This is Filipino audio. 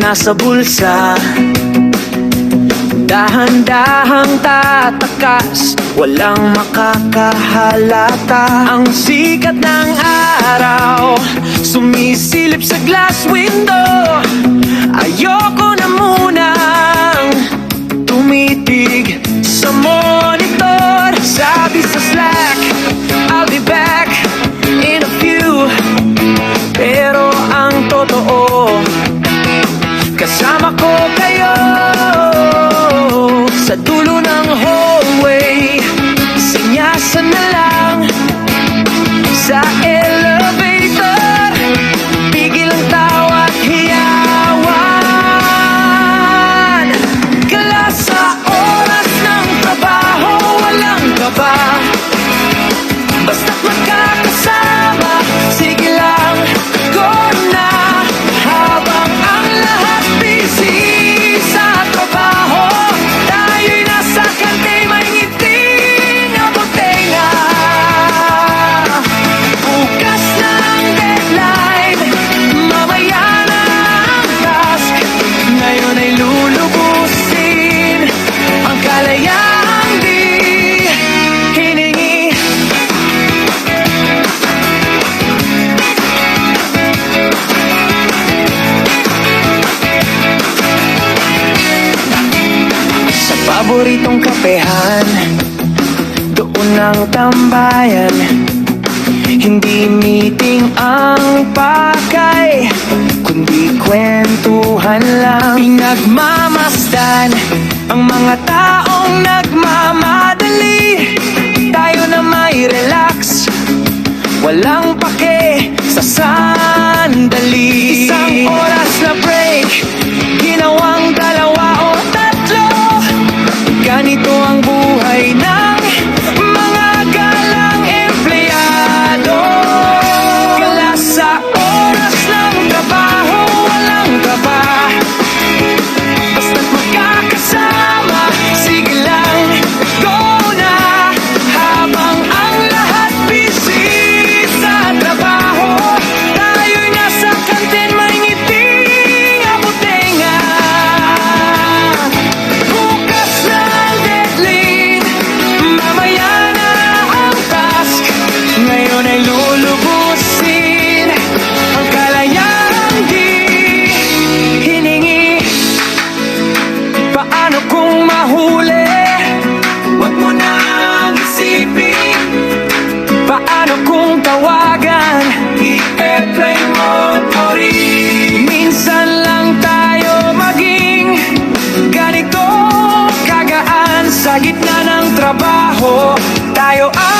nasa bulsa. Dahan-dahang tatakas, walang makakahalata. Ang sikat ng araw sumisilip sa glass window. Ayoko na munang tumitig sa monitor. Sabi sa Slack, I'll be back in a few. Pero ang totoo, kasama ko kayo sa dulo ng hallway. Sinyasan na lang sa elevator. Pigil ang tawa at hiyawan. Kala sa oras ng trabaho, walang kaba. Basta't magkakasama, sige lang, go na. Habang ang lahat busy sa trabaho, tayo'y nasa kante, may ngiting abotenga. Bukas ng deadline, mamaya na ang task. Ngayon ay lulubusin ang kalayaang di hiningi. Sa paboritong kapehan, doon ang tambayan. Hindi meeting ang pakay, kundi kwentuhan lang. Pinagmamasdan ang mga taong nagmamadali. Tayo na may relax, walang pake sa sandali. Isang oras na break, ginawang dalawa o tatlo. Ganito ang buhay ng mga galang empleyado. Kala sa oras ng trabaho, walang kaba. Basta't magkakasama, sige lang, go na. Habang ang lahat busy sa trabaho, tayo'y nasa kantin, may ngiting abotenga. Bukas ng deadline, mamaya na ang task. Ngayon ay lulubusin ang kalayaang di hiningi. Paano kung mahuli? Huwag mo nang isipin. Paano kung tawagan? I-play mo to rin. Minsan lang tayo maging ganito kagaan. Sa gitna ng trabaho, tayo ay